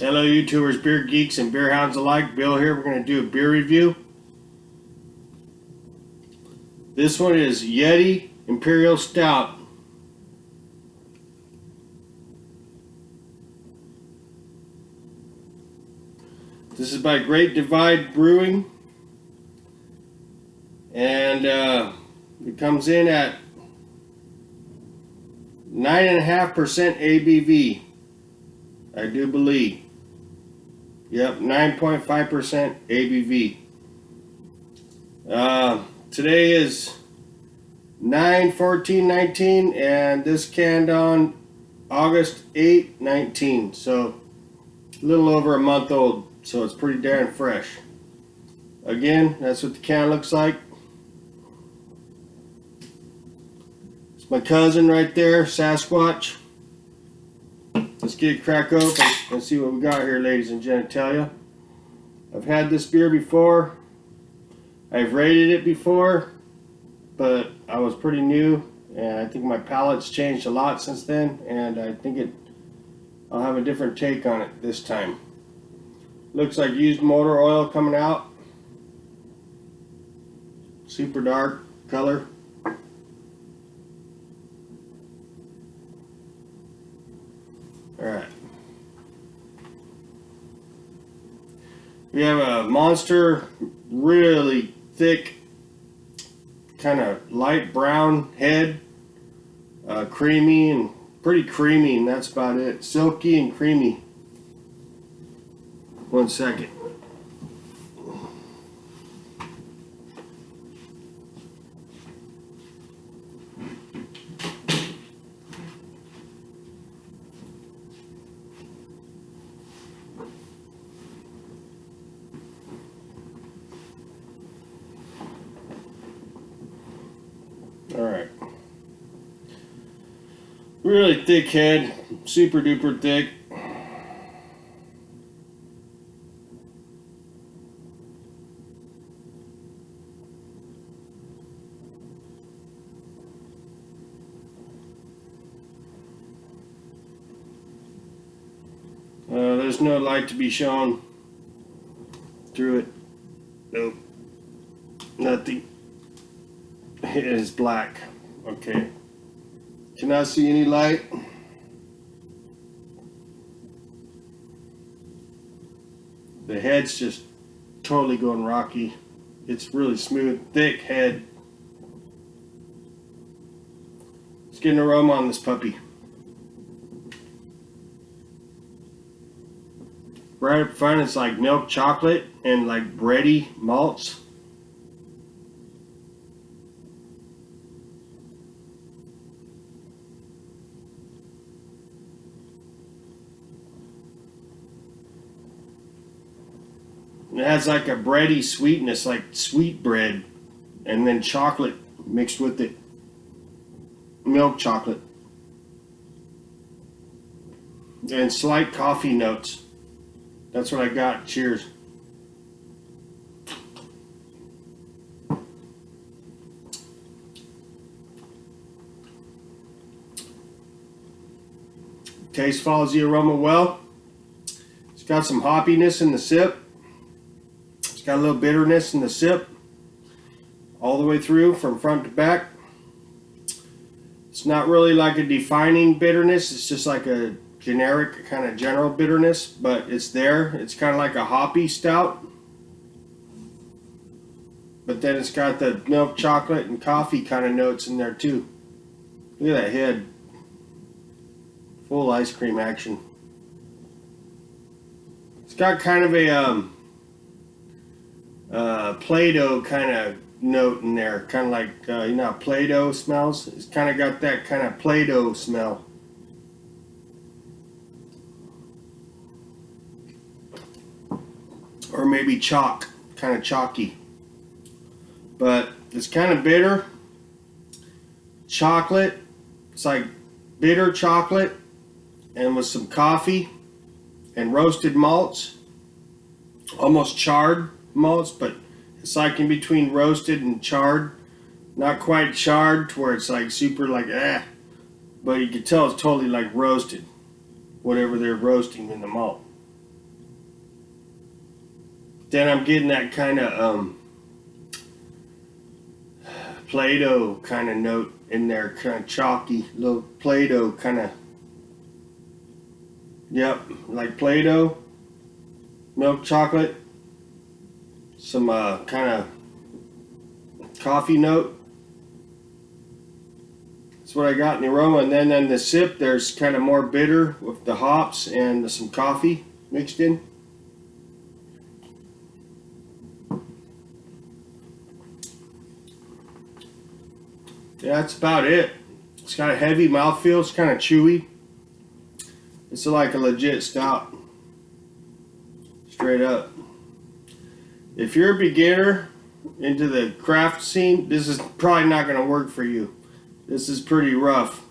Hello YouTubers, beer geeks, and beer hounds alike. Bill here. We're going to do a beer review. This one is Yeti Imperial Stout. This is by Great Divide Brewing. And it comes in at 9.5% ABV. I do believe. Yep, 9.5% ABV. Today is 9/14/19, and this canned on August 8/19. So a little over a month old. So it's pretty darn fresh. Again, that's what the can looks like. It's my cousin right there, Sasquatch. Let's get it crack open and see what we got here, ladies and genitalia. I've had this beer before. I've rated it before, but I was pretty new, and I think my palate's changed a lot since then, and I think I'll have a different take on it this time. Looks like used motor oil coming out. Super dark color. Alright. We have a monster, really thick, kind of light brown head. Creamy and pretty creamy, and that's about it. Silky and creamy. 1 second. Alright. Really thick head, super duper thick. There's no light to be shown through it. Nope. Nothing. It is black. Okay. Cannot see any light. The head's just totally going rocky. It's really smooth, thick head. Let's get an aroma on this puppy. Right up front, it's like milk chocolate and like bready malts. It has like a bready sweetness, like sweet bread, and then chocolate mixed with it. Milk chocolate. And slight coffee notes. That's what I got. Cheers. Taste follows the aroma well. It's got some hoppiness in the sip. It's got a little bitterness in the sip. All the way through from front to back. It's not really like a defining bitterness. It's just like a generic kind of general bitterness, but it's there. It's kind of like a hoppy stout, but then it's got the milk chocolate and coffee kind of notes in there too. Look at that head. Full ice cream action. It's got kind of a Play-Doh kind of note in there, kind of like you know how Play-Doh smells. It's kind of got that kind of Play-Doh smell. Or maybe chalk, kind of chalky. But it's kind of bitter. Chocolate. It's like bitter chocolate and with some coffee and roasted malts. Almost charred malts, but it's like in between roasted and charred. Not quite charred to where it's like super like but you can tell it's totally like roasted. Whatever they're roasting in the malt. Then I'm getting that kind of Play-Doh kind of note in there, kind of chalky, little Play-Doh kind of. Yep, like Play-Doh, milk chocolate, some kind of coffee note. That's what I got in the aroma. And then in the sip, there's kind of more bitter with the hops and some coffee mixed in. Yeah, that's about it. It's got a heavy mouthfeel. It's kind of chewy. It's like a legit stout. Straight up. If you're a beginner into the craft scene, this is probably not going to work for you. This is pretty rough.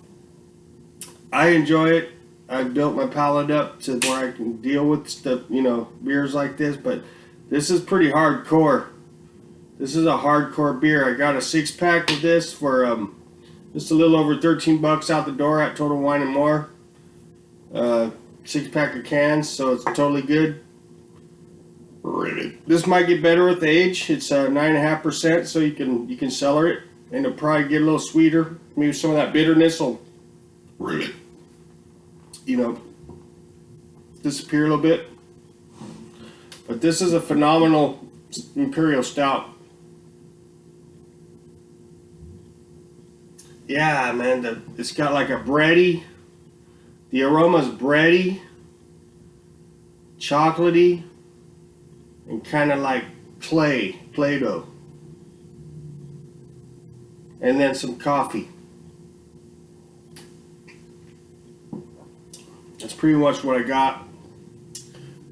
I enjoy it. I've built my palate up to where I can deal with stuff, beers like this, but this is pretty hardcore. This is a hardcore beer. I got a 6-pack of this for just a little over $13 out the door at Total Wine and More. 6-pack of cans, so it's totally good. This might get better with age. It's 9.5%, so you can cellar it, and it'll probably get a little sweeter. Maybe some of that bitterness will, disappear a little bit. But this is a phenomenal Imperial Stout. Yeah, man, it's got like a bready. The aroma's bready, chocolatey, and kind of like Play-Doh. And then some coffee. That's pretty much what I got.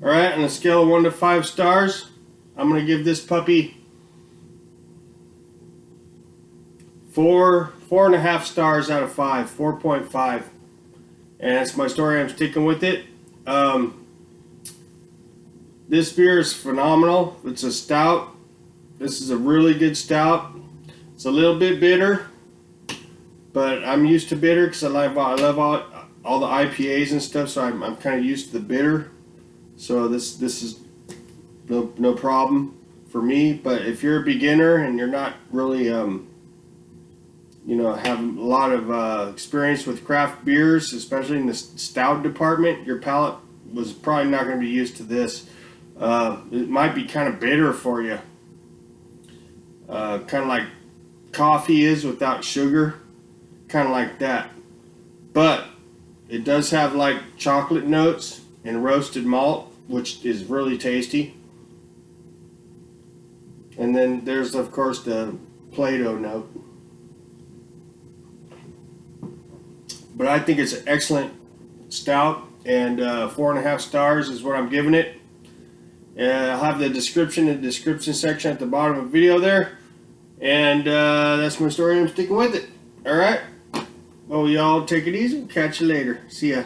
Alright, on a scale of 1 to 5 stars, I'm going to give this puppy 4.5 stars out of 5, 4.5. And that's my story. I'm sticking with it. This beer is phenomenal. It's a stout. This is a really good stout. It's a little bit bitter, but I'm used to bitter because I love all the IPAs and stuff. So I'm kind of used to the bitter. So this is no problem for me. But if you're a beginner and you're not really have a lot of experience with craft beers, especially in the stout department, your palate was probably not going to be used to this. It might be kind of bitter for you. Kind of like coffee is without sugar. Kind of like that. But it does have like chocolate notes and roasted malt, which is really tasty. And then there's, of course, the Play-Doh note. But I think it's an excellent stout, and 4.5 stars is what I'm giving it. I'll have the description in the description section at the bottom of the video there. And that's my story. I'm sticking with it. Alright? Well, y'all take it easy. Catch you later. See ya.